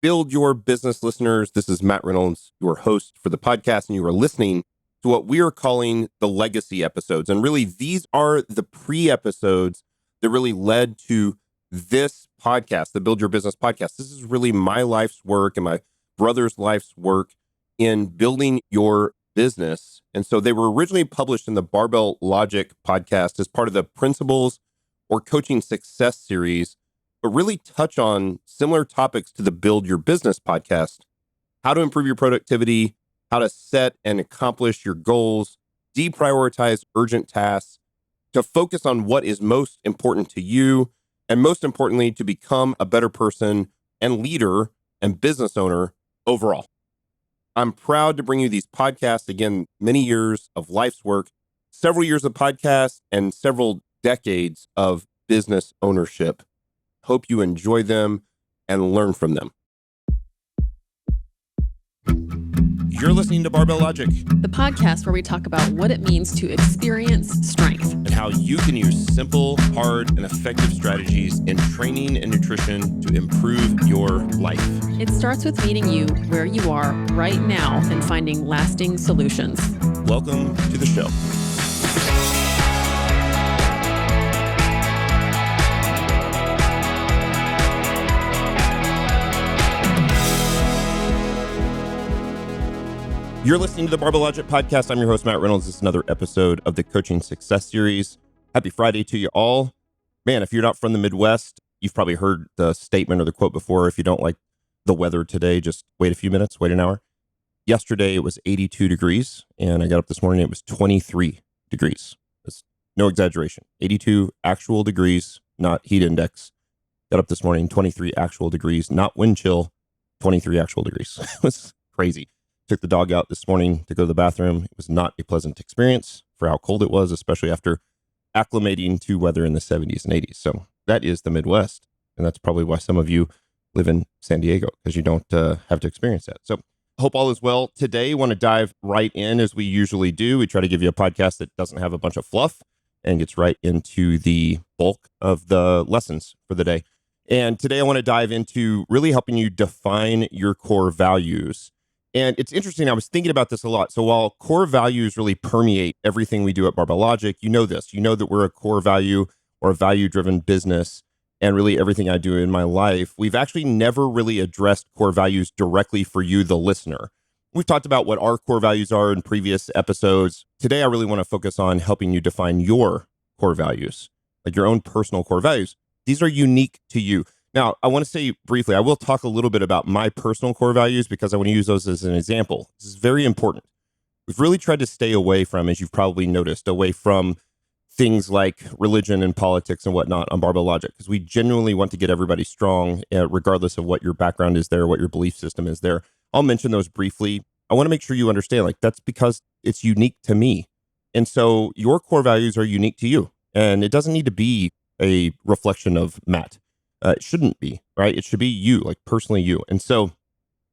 Build Your Business listeners. This is Matt Reynolds, your host for the podcast, and you are listening to what we are calling the legacy episodes. And really, these are the pre-episodes that really led to this podcast, the Build Your Business podcast. This is really my life's work and my brother's life's work in building your business. And so they were originally published in the Barbell Logic podcast as part of the Principles or Coaching Success series, but really touch on similar topics to the Build Your Business podcast: how to improve your productivity, how to set and accomplish your goals, deprioritize urgent tasks, to focus on what is most important to you, and most importantly, to become a better person and leader and business owner overall. I'm proud to bring you these podcasts. Again, many years of life's work, several years of podcasts, and several decades of business ownership. Hope you enjoy them and learn from them. You're listening to Barbell Logic, the podcast where we talk about what it means to experience strength and how you can use simple, hard, and effective strategies in training and nutrition to improve your life. It starts with meeting you where you are right now and finding lasting solutions. Welcome to the show. You're listening to the Barbell Logic podcast. I'm your host, Matt Reynolds. This is another episode of the Coaching Success series. Happy Friday to you all. Man, if you're not from the Midwest, you've probably heard the statement or the quote before. If you don't like the weather today, just wait a few minutes, wait an hour. Yesterday, it was 82 degrees, and I got up this morning, it was 23 degrees. That's no exaggeration. 82 actual degrees, not heat index. Got up this morning, 23 actual degrees, not wind chill, 23 actual degrees. It was crazy. Took the dog out this morning to go to the bathroom. It was not a pleasant experience for how cold it was, especially after acclimating to weather in the 70s and 80s. So that is the Midwest. And that's probably why some of you live in San Diego, because you don't have to experience that. So hope all is well. Today, I want to dive right in as we usually do. We try to give you a podcast that doesn't have a bunch of fluff and gets right into the bulk of the lessons for the day. And today I want to dive into really helping you define your core values. And it's interesting, I was thinking about this a lot. So while core values really permeate everything we do at Barbell Logic, you know this. You know that we're a core value or a value-driven business, and really everything I do in my life. We've actually never really addressed core values directly for you, the listener. We've talked about what our core values are in previous episodes. Today, I really want to focus on helping you define your core values, like your own personal core values. These are unique to you. Now, I want to say briefly, I will talk a little bit about my personal core values because I want to use those as an example. This is very important. We've really tried to stay away from, as you've probably noticed, away from things like religion and politics and whatnot on Barbell Logic, because we genuinely want to get everybody strong, regardless of what your background is there, what your belief system is there. I'll mention those briefly. I want to make sure you understand, like, that's because it's unique to me. And so your core values are unique to you. And it doesn't need to be a reflection of Matt. It shouldn't be, right? It should be you, like personally you. And so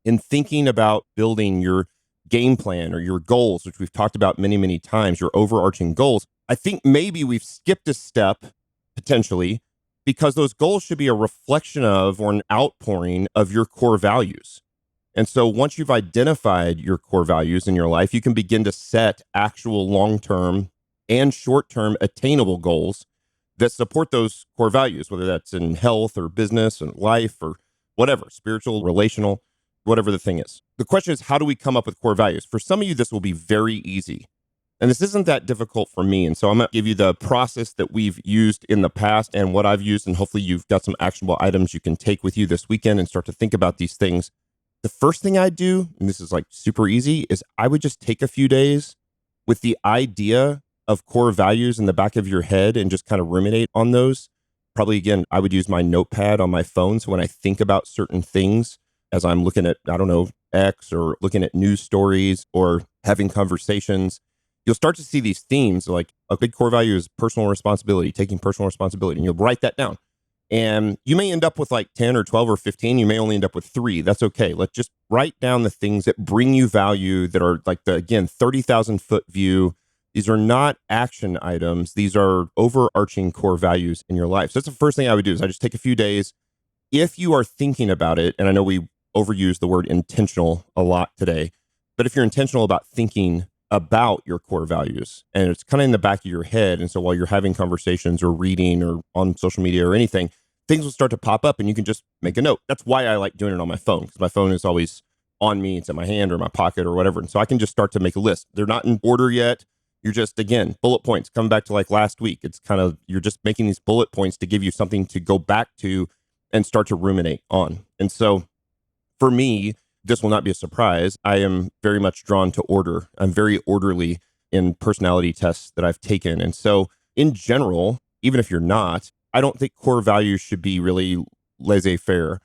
in thinking about building your game plan or your goals, which we've talked about many, many times, your overarching goals, I think maybe we've skipped a step potentially because those goals should be a reflection of or an outpouring of your core values. And so once you've identified your core values in your life, you can begin to set actual long-term and short-term attainable goals that support those core values, whether that's in health or business and life or whatever, spiritual, relational, whatever the thing is. The question is, how do we come up with core values? For some of you, this will be very easy. And this isn't that difficult for me. And so I'm going to give you the process that we've used in the past and what I've used. And hopefully you've got some actionable items you can take with you this weekend and start to think about these things. The first thing I do, and this is like super easy, is I would just take a few days with the idea of core values in the back of your head and just kind of ruminate on those. Probably, again, I would use my notepad on my phone. So when I think about certain things, as I'm looking at, I don't know, X or looking at news stories or having conversations, you'll start to see these themes. Like a big core value is personal responsibility, taking personal responsibility, and you'll write that down. And you may end up with like 10 or 12 or 15. You may only end up with 3. That's okay. Let's just write down the things that bring you value, that are like the, again, 30,000 foot view. These are not action items. These are overarching core values in your life. So that's the first thing I would do is I just take a few days. If you are thinking about it, and I know we overuse the word intentional a lot today. But if you're intentional about thinking about your core values and it's kind of in the back of your head, and so while you're having conversations or reading or on social media or anything, things will start to pop up and you can just make a note. That's why I like doing it on my phone, because my phone is always on me. It's in my hand or my pocket or whatever. And so I can just start to make a list. They're not in order yet. You're just, again, bullet points. Coming back to like last week, it's kind of, you're just making these bullet points to give you something to go back to and start to ruminate on. And so for me, this will not be a surprise. I am very much drawn to order. I'm very orderly in personality tests that I've taken. And so in general, even if you're not, I don't think core values should be really laissez-faire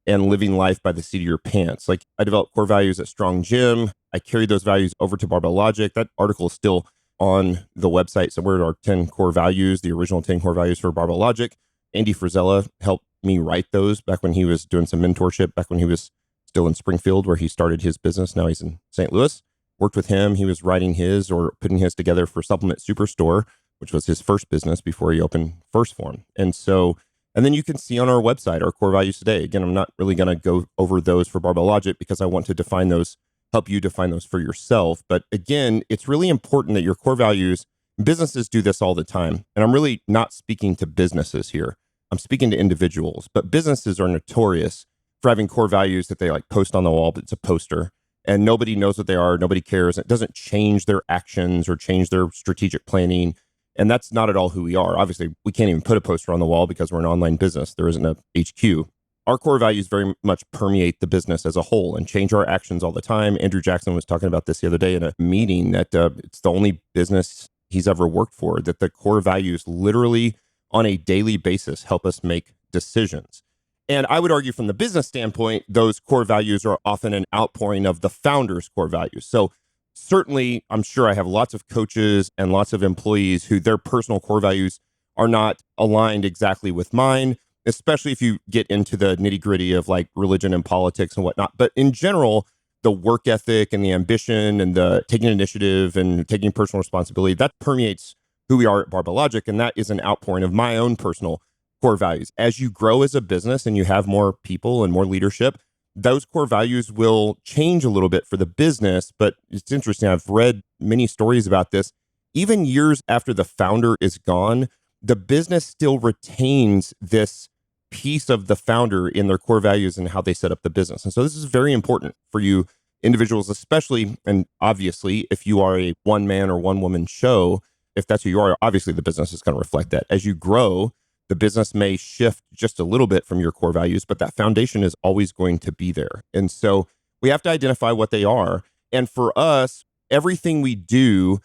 and living life by the seat of your pants. Like, I developed core values at Strong Gym. I carried those values over to Barbell Logic. That article is still on the website somewhere, our 10 core values, the original 10 core values for Barbell Logic. Andy Frisella helped me write those back when he was doing some mentorship, back when he was still in Springfield, where he started his business. Now he's in St. Louis. Worked with him. He was writing his or putting his together for Supplement Superstore, which was his first business before he opened First Form. And then you can see on our website our core values today. Again, I'm not really going to go over those for Barbell Logic because I want to define those, help you define those for yourself. But again, it's really important that your core values, businesses do this all the time. And I'm really not speaking to businesses here. I'm speaking to individuals, but businesses are notorious for having core values that they like post on the wall, but it's a poster and nobody knows what they are. Nobody cares. It doesn't change their actions or change their strategic planning. And that's not at all who we are. Obviously, we can't even put a poster on the wall because we're an online business. There isn't a HQ. Our core values very much permeate the business as a whole and change our actions all the time. Andrew Jackson was talking about this the other day in a meeting that it's the only business he's ever worked for that the core values literally on a daily basis help us make decisions. And I would argue from the business standpoint, those core values are often an outpouring of the founder's core values. So certainly, I'm sure I have lots of coaches and lots of employees who their personal core values are not aligned exactly with mine, especially if you get into the nitty gritty of like religion and politics and whatnot. But in general, the work ethic and the ambition and the taking initiative and taking personal responsibility, that permeates who we are at Barbell Logic. And that is an outpouring of my own personal core values. As you grow as a business and you have more people and more leadership, those core values will change a little bit for the business. But it's interesting. I've read many stories about this. Even years after the founder is gone, the business still retains this piece of the founder in their core values and how they set up the business. And so this is very important for you individuals, especially, and obviously, if you are a one-man or one-woman show, if that's who you are, obviously the business is going to reflect that. As you grow, the business may shift just a little bit from your core values, but that foundation is always going to be there. And so we have to identify what they are. And for us, everything we do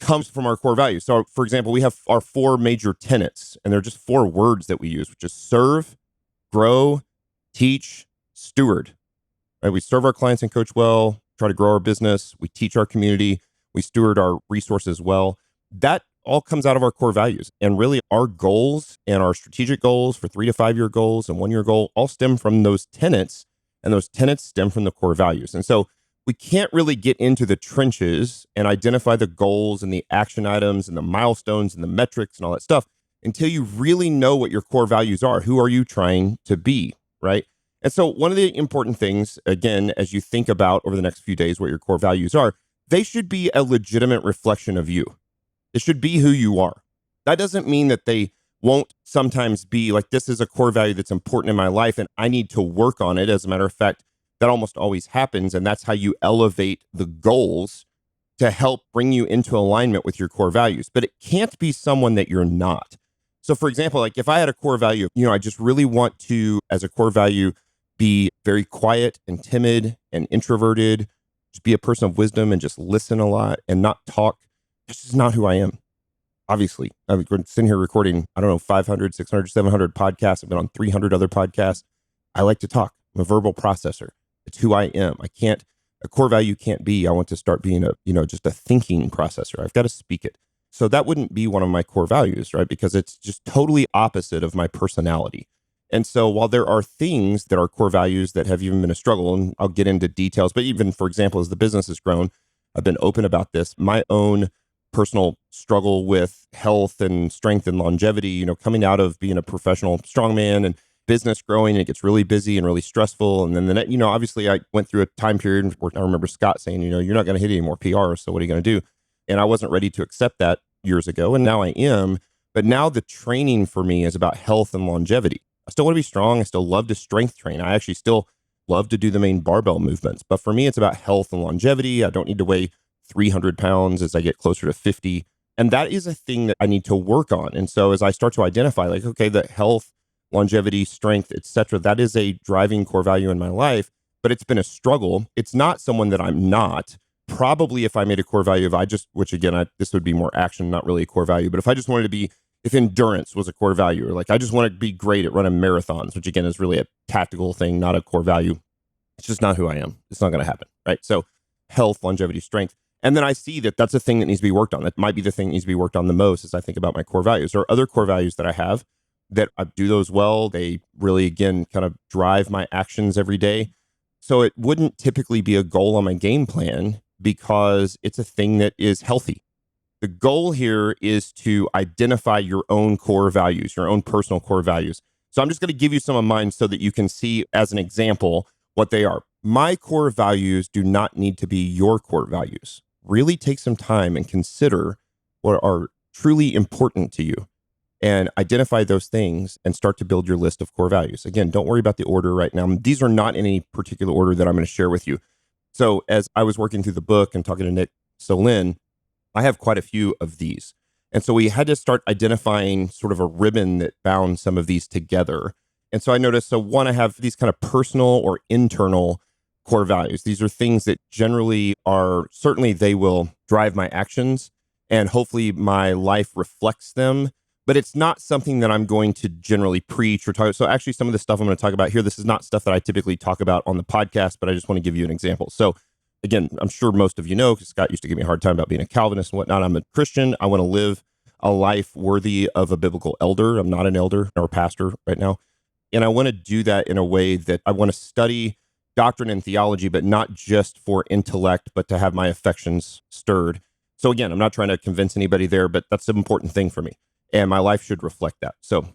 comes from our core values. So for example, we have our 4 major tenets, and they're just 4 words that we use, which is serve, grow, teach, steward. Right? We serve our clients and coach well, try to grow our business. We teach our community. We steward our resources well. That all comes out of our core values. And really our goals and our strategic goals for 3 to 5 year goals and 1 year goal all stem from those tenets, and those tenets stem from the core values. And so we can't really get into the trenches and identify the goals and the action items and the milestones and the metrics and all that stuff until you really know what your core values are. Who are you trying to be, right? And so one of the important things, again, as you think about over the next few days what your core values are, they should be a legitimate reflection of you. It should be who you are. That doesn't mean that they won't sometimes be like, this is a core value that's important in my life and I need to work on it. As a matter of fact, that almost always happens. And that's how you elevate the goals to help bring you into alignment with your core values. But it can't be someone that you're not. So for example, like if I had a core value, I just really want to, as a core value, be very quiet and timid and introverted, just be a person of wisdom and just listen a lot and not talk. This is not who I am. Obviously, I've been sitting here recording, 500, 600, 700 podcasts. I've been on 300 other podcasts. I like to talk. I'm a verbal processor. It's who I am. A core value can't be, I want to start being just a thinking processor. I've got to speak it. So that wouldn't be one of my core values, right? Because it's just totally opposite of my personality. And so while there are things that are core values that have even been a struggle, and I'll get into details, but even for example, as the business has grown, I've been open about this. My own personal struggle with health and strength and longevity, coming out of being a professional strongman and business growing and it gets really busy and really stressful. And then obviously I went through a time period where I remember Scott saying, you're not going to hit any more PRs. So what are you going to do? And I wasn't ready to accept that years ago. And now I am. But now the training for me is about health and longevity. I still want to be strong. I still love to strength train. I actually still love to do the main barbell movements. But for me, it's about health and longevity. I don't need to weigh 300 pounds as I get closer to 50. And that is a thing that I need to work on. And so as I start to identify like, okay, the health, longevity, strength, etc., that is a driving core value in my life, but it's been a struggle. It's not someone that I'm not. Probably if I made a core value of which again, this would be more action, not really a core value, but if I just wanted to be, if endurance was a core value, or like I just want to be great at running marathons, which again is really a tactical thing, not a core value. It's just not who I am. It's not going to happen, right? So health, longevity, strength. And then I see that that's a thing that needs to be worked on. That might be the thing that needs to be worked on the most as I think about my core values. There are other core values that I have that I do those well. They really, again, kind of drive my actions every day. So it wouldn't typically be a goal on my game plan because it's a thing that is healthy. The goal here is to identify your own core values, your own personal core values. So I'm just going to give you some of mine so that you can see as an example what they are. My core values do not need to be your core values. Really take some time and consider what are truly important to you and identify those things and start to build your list of core values. Again, don't worry about the order right now. These are not in any particular order that I'm going to share with you. So as I was working through the book and talking to Nick Solin, I have quite a few of these. And so we had to start identifying sort of a ribbon that bound some of these together. And so I noticed, so one, I have these kind of personal or internal core values. These are things that generally are, certainly they will drive my actions and hopefully my life reflects them, but it's not something that I'm going to generally preach or talk. So actually some of the stuff I'm going to talk about here, this is not stuff that I typically talk about on the podcast, but I just want to give you an example. So again, I'm sure most of you know, because Scott used to give me a hard time about being a Calvinist and whatnot. I'm a Christian. I want to live a life worthy of a biblical elder. I'm not an elder or pastor right now. And I want to do that in a way that I want to study doctrine and theology, but not just for intellect, but to have my affections stirred. So again, I'm not trying to convince anybody there, but that's an important thing for me. And my life should reflect that. So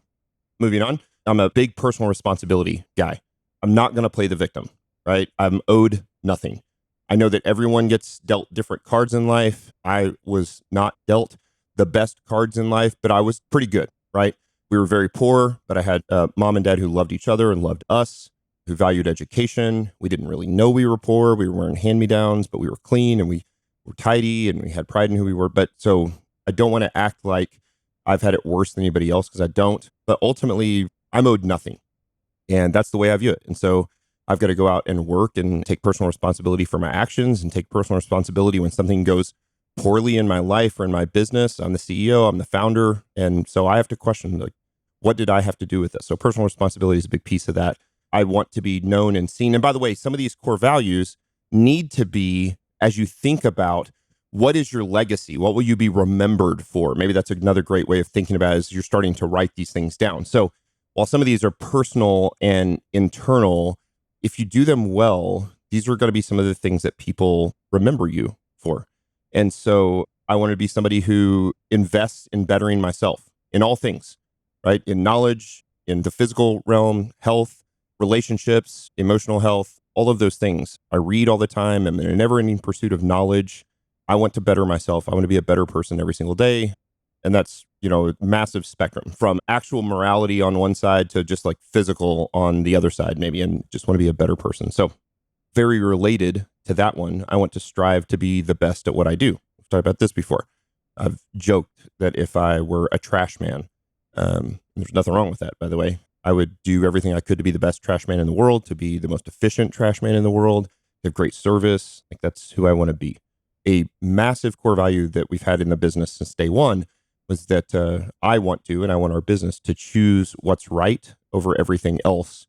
moving on, I'm a big personal responsibility guy. I'm not going to play the victim, right? I'm owed nothing. I know that everyone gets dealt different cards in life. I was not dealt the best cards in life, but I was pretty good, right? We were very poor, but I had a mom and dad who loved each other and loved us, who valued education. We didn't really know we were poor. We were wearing hand-me-downs, but we were clean and we were tidy and we had pride in who we were. But so I don't want to act like I've had it worse than anybody else because I don't. But ultimately, I'm owed nothing. And that's the way I view it. And so I've got to go out and work and take personal responsibility for my actions and take personal responsibility when something goes poorly in my life or in my business. I'm the CEO, I'm the founder. And so I have to question, like, what did I have to do with this? So personal responsibility is a big piece of that. I want to be known and seen. And by the way, some of these core values need to be, as you think about what is your legacy? What will you be remembered for? Maybe that's another great way of thinking about it as you're starting to write these things down. So while some of these are personal and internal, if you do them well, these are going to be some of the things that people remember you for. And so I want to be somebody who invests in bettering myself in all things, right? In knowledge, in the physical realm, health, relationships, emotional health, all of those things. I read all the time. I'm in a never-ending pursuit of knowledge. I want to better myself. I want to be a better person every single day. And that's, a massive spectrum from actual morality on one side to just like physical on the other side, maybe, and just want to be a better person. So very related to that one, I want to strive to be the best at what I do. I've talked about this before. I've joked that if I were a trash man, there's nothing wrong with that, by the way, I would do everything I could to be the best trash man in the world, to be the most efficient trash man in the world, to have great service. Like that's who I want to be. A massive core value that we've had in the business since day one was that I want to, and I want our business to choose what's right over everything else,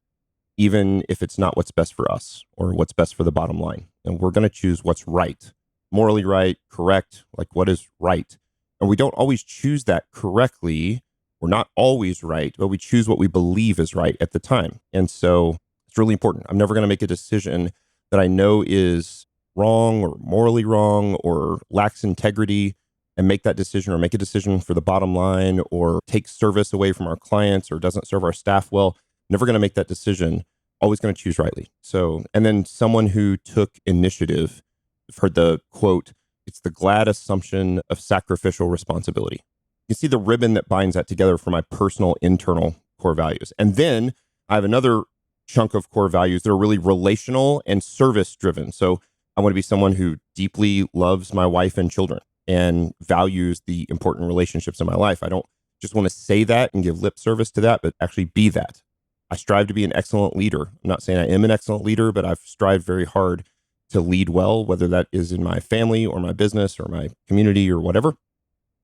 even if it's not what's best for us or what's best for the bottom line. And we're going to choose what's right, morally right, correct, like what is right. And we don't always choose that correctly. We're not always right, but we choose what we believe is right at the time. And so it's really important. I'm never going to make a decision that I know is wrong or morally wrong or lacks integrity and make that decision or make a decision for the bottom line or take service away from our clients or doesn't serve our staff well. never going to make that decision, always going to choose rightly. So, and then someone who took initiative. I've heard the quote, it's the glad assumption of sacrificial responsibility. You see the ribbon that binds that together for my personal internal core values. And then I have another chunk of core values that are really relational and service driven. So I want to be someone who deeply loves my wife and children and values the important relationships in my life. I don't just want to say that and give lip service to that, but actually be that. I strive to be an excellent leader. I'm not saying I am an excellent leader, but I've strived very hard to lead well, whether that is in my family or my business or my community or whatever.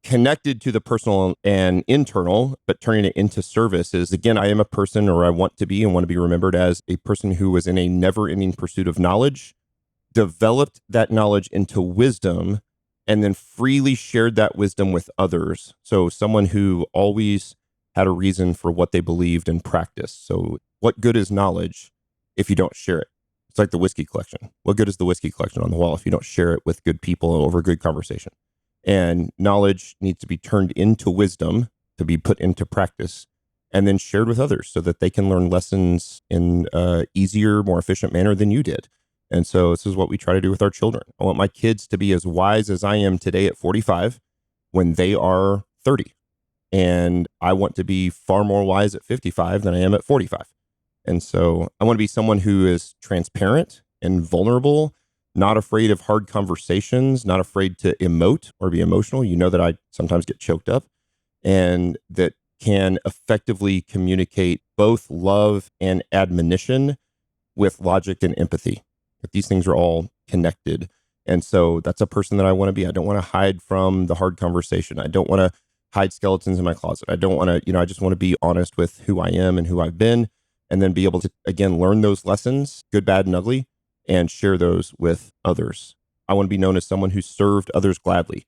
Connected to the personal and internal, but turning it into service is, again, I am a person, or I want to be and want to be remembered as a person who was in a never-ending pursuit of knowledge, developed that knowledge into wisdom, and then freely shared that wisdom with others. So someone who always had a reason for what they believed and practiced. So what good is knowledge if you don't share it? It's like the whiskey collection. What good is the whiskey collection on the wall if you don't share it with good people over good conversation? And knowledge needs to be turned into wisdom to be put into practice and then shared with others so that they can learn lessons in an easier, more efficient manner than you did. And so this is what we try to do with our children. I want my kids to be as wise as I am today at 45 when they are 30. And I want to be far more wise at 55 than I am at 45. And so I want to be someone who is transparent and vulnerable, not afraid of hard conversations, not afraid to emote or be emotional. You know that I sometimes get choked up, and that can effectively communicate both love and admonition with logic and empathy. But these things are all connected. And so that's a person that I want to be. I don't want to hide from the hard conversation. I don't want to hide skeletons in my closet. I don't want to, I just want to be honest with who I am and who I've been, and then be able to, again, learn those lessons, good, bad, and ugly, and share those with others. I want to be known as someone who served others gladly,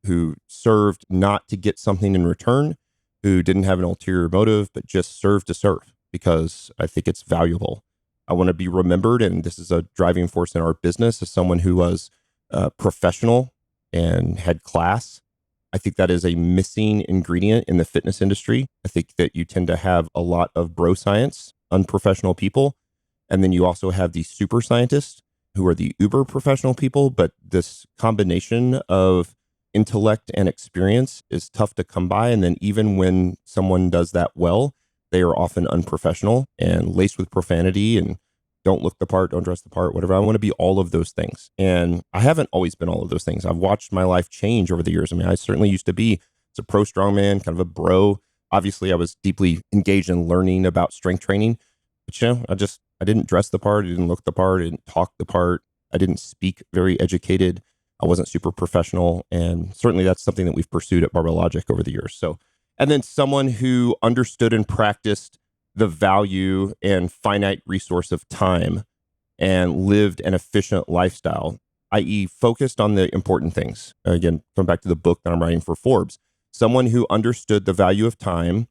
who served not to get something in return, who didn't have an ulterior motive, but just served to serve because I think it's valuable. I want to be remembered, and this is a driving force in our business, as someone who was professional and had class. I think that is a missing ingredient in the fitness industry. I think that you tend to have a lot of bro science, unprofessional people. And then you also have the super scientists who are the uber professional people. But this combination of intellect and experience is tough to come by. And then even when someone does that well, they are often unprofessional and laced with profanity and don't look the part, don't dress the part, whatever. I want to be all of those things. And I haven't always been all of those things. I've watched my life change over the years. I mean, I certainly used to be a pro strongman, kind of a bro. Obviously, I was deeply engaged in learning about strength training. But, I didn't dress the part. I didn't look the part. I didn't talk the part. I didn't speak very educated. I wasn't super professional. And certainly that's something that we've pursued at Barbell Logic over the years. So, and then someone who understood and practiced the value and finite resource of time and lived an efficient lifestyle, i.e. focused on the important things. Again, going back to the book that I'm writing for Forbes, someone who understood the value of time,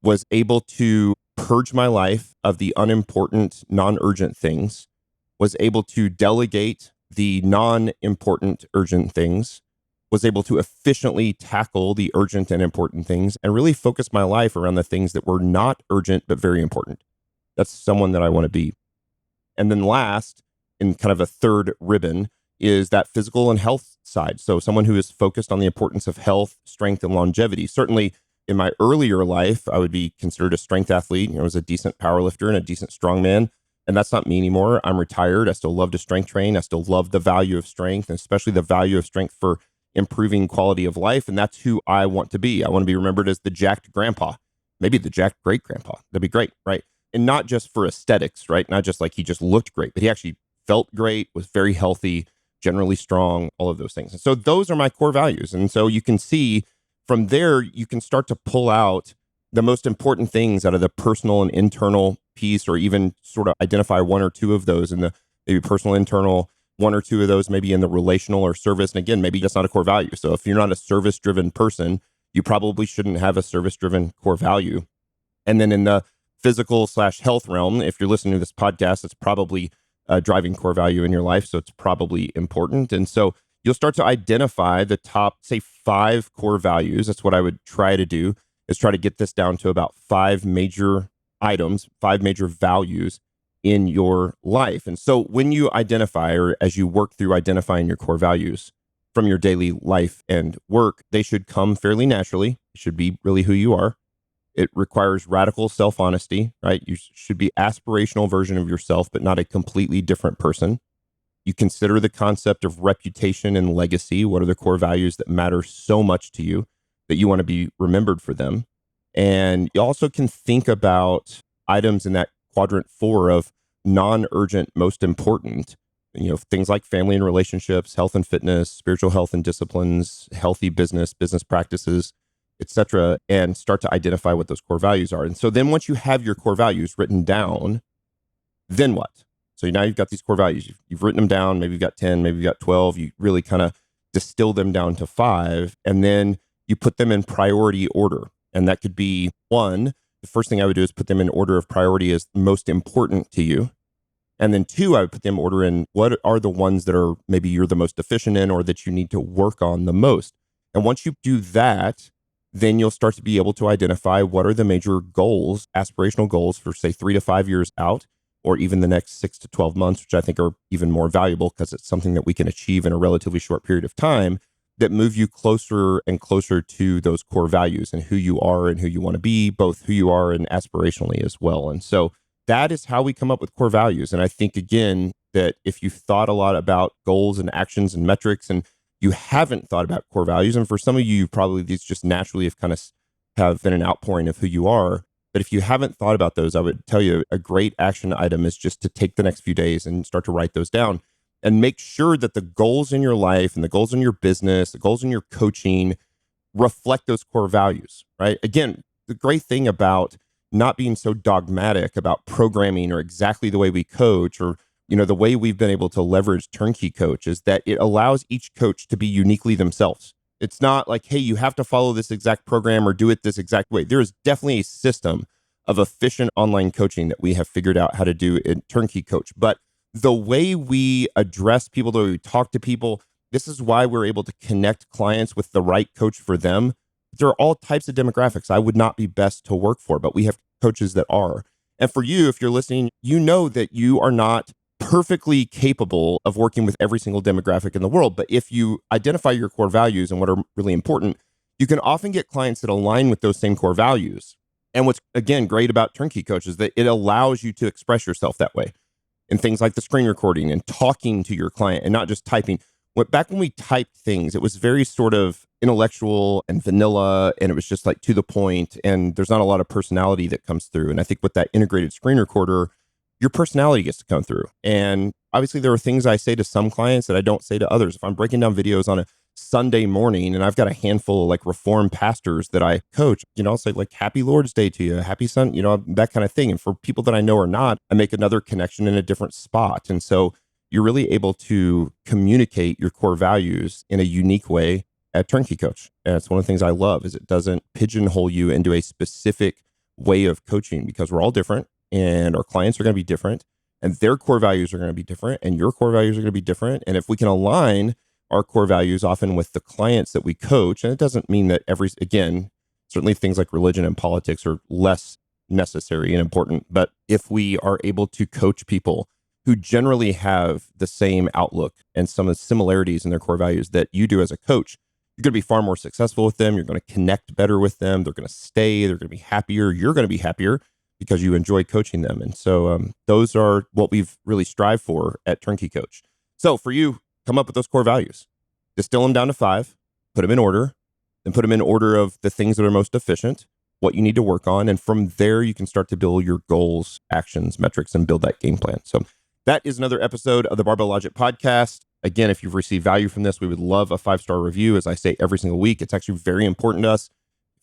was able to purge my life of the unimportant, non-urgent things, was able to delegate the non-important, urgent things, was able to efficiently tackle the urgent and important things, and really focus my life around the things that were not urgent but very important. That's someone that I want to be. And then last, in kind of a third ribbon, is that physical and health side. So someone who is focused on the importance of health, strength, and longevity. Certainly in my earlier life, I would be considered a strength athlete. I was a decent power lifter and a decent strongman. And that's not me anymore. I'm retired. I still love to strength train. I still love the value of strength, and especially the value of strength for improving quality of life. And that's who I want to be. I want to be remembered as the jacked grandpa, maybe the jacked great grandpa. That'd be great, right? And not just for aesthetics, right? Not just like he just looked great, but he actually felt great, was very healthy, generally strong, all of those things. And so those are my core values. And so you can see from there, you can start to pull out the most important things out of the personal and internal piece, or even sort of identify one or two of those in the maybe personal, internal, one or two of those maybe in the relational or service. And again, maybe that's not a core value. So if you're not a service-driven person, you probably shouldn't have a service-driven core value. And then in the physical/health realm, if you're listening to this podcast, it's probably a driving core value in your life. So it's probably important. And so you'll start to identify the top, say, 5 core values. That's what I would try to do, is try to get this down to about 5 major items, 5 major values in your life. And so when you identify, or as you work through identifying your core values from your daily life and work, they should come fairly naturally. It should be really who you are. It requires radical self-honesty, right? You should be aspirational version of yourself, but not a completely different person. You consider the concept of reputation and legacy. What are the core values that matter so much to you that you want to be remembered for them? And you also can think about items in that quadrant 4 of non-urgent, most important, things like family and relationships, health and fitness, spiritual health and disciplines, healthy business practices, etc., and start to identify what those core values are. And so then once you have your core values written down, then what? So now you've got these core values. You've written them down. Maybe you've got 10, maybe you've got 12. You really kind of distill them down to 5, and then you put them in priority order. And that could be 1, the first thing I would do is put them in order of priority as most important to you. And then 2, I would put them in order in what are the ones that are maybe you're the most deficient in or that you need to work on the most. And once you do that, then you'll start to be able to identify what are the major goals, aspirational goals for say 3 to 5 years out, or even the next 6 to 12 months, which I think are even more valuable because it's something that we can achieve in a relatively short period of time that move you closer and closer to those core values and who you are and who you want to be, both who you are and aspirationally as well. And so that is how we come up with core values. And I think, again, that if you've thought a lot about goals and actions and metrics and you haven't thought about core values, and for some of you, probably these just naturally have been an outpouring of who you are. But if you haven't thought about those, I would tell you a great action item is just to take the next few days and start to write those down and make sure that the goals in your life and the goals in your business, the goals in your coaching reflect those core values, right? Again, the great thing about not being so dogmatic about programming or exactly the way we coach or the way we've been able to leverage Turnkey Coach is that it allows each coach to be uniquely themselves. It's not like, hey, you have to follow this exact program or do it this exact way. There is definitely a system of efficient online coaching that we have figured out how to do in Turnkey Coach. But the way we address people, the way we talk to people, this is why we're able to connect clients with the right coach for them. There are all types of demographics I would not be best to work for, but we have coaches that are. And for you, if you're listening, you know that you are not perfectly capable of working with every single demographic in the world. But if you identify your core values and what are really important, you can often get clients that align with those same core values. And what's, again, great about Turnkey Coach is that it allows you to express yourself that way in things like the screen recording and talking to your client and not just typing. Back when we typed things, it was very sort of intellectual and vanilla, and it was just like to the point, and there's not a lot of personality that comes through. And I think with that integrated screen recorder, your personality gets to come through. And obviously there are things I say to some clients that I don't say to others. If I'm breaking down videos on a Sunday morning and I've got a handful of like Reformed pastors that I coach, I'll say like, happy Lord's Day to you, happy Sun, that kind of thing. And for people that I know or not, I make another connection in a different spot. And so you're really able to communicate your core values in a unique way at Turnkey Coach. And it's one of the things I love is it doesn't pigeonhole you into a specific way of coaching because we're all different. And our clients are going to be different and their core values are going to be different and your core values are going to be different. And if we can align our core values often with the clients that we coach, and it doesn't mean that certainly things like religion and politics are less necessary and important. But if we are able to coach people who generally have the same outlook and some of the similarities in their core values that you do as a coach, you're going to be far more successful with them. You're going to connect better with them. They're going to stay. They're going to be happier. You're going to be happier because you enjoy coaching them. And so those are what we've really strived for at Turnkey Coach. So for you, come up with those core values, distill them down to 5, put them in order, and put them in order of the things that are most efficient, what you need to work on. And from there, you can start to build your goals, actions, metrics, and build that game plan. So that is another episode of the Barbell Logic podcast. Again, if you've received value from this, we would love a 5-star review. As I say every single week, it's actually very important to us.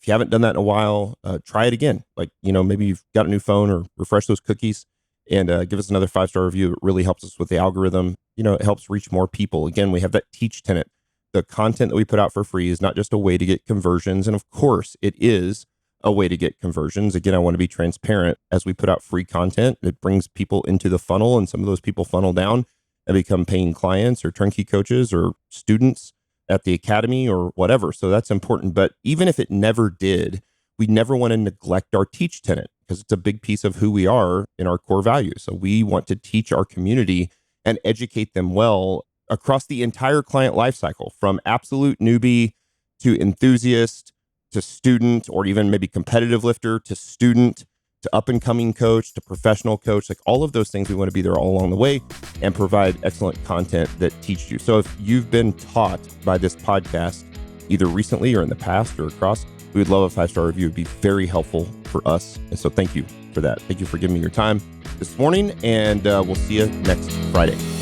If you haven't done that in a while, try it again. Maybe you've got a new phone or refresh those cookies and give us another 5-star review. It really helps us with the algorithm. It helps reach more people. Again, we have that teach tenet. The content that we put out for free is not just a way to get conversions. And of course, it is a way to get conversions. Again, I want to be transparent. As we put out free content, it brings people into the funnel, and some of those people funnel down and become paying clients or turnkey coaches or students at the academy or whatever. So that's important. But even if it never did, we never want to neglect our teach tenet because it's a big piece of who we are in our core values. So we want to teach our community and educate them well across the entire client lifecycle, from absolute newbie to enthusiast to student, or even maybe competitive lifter to student to up and coming coach to professional coach. Like all of those things, we want to be there all along the way and provide excellent content that teaches you. So if you've been taught by this podcast, either recently or in the past or across, we would love a 5-star review. It would be very helpful for us. And so thank you for that. Thank you for giving me your time this morning, and we'll see you next Friday.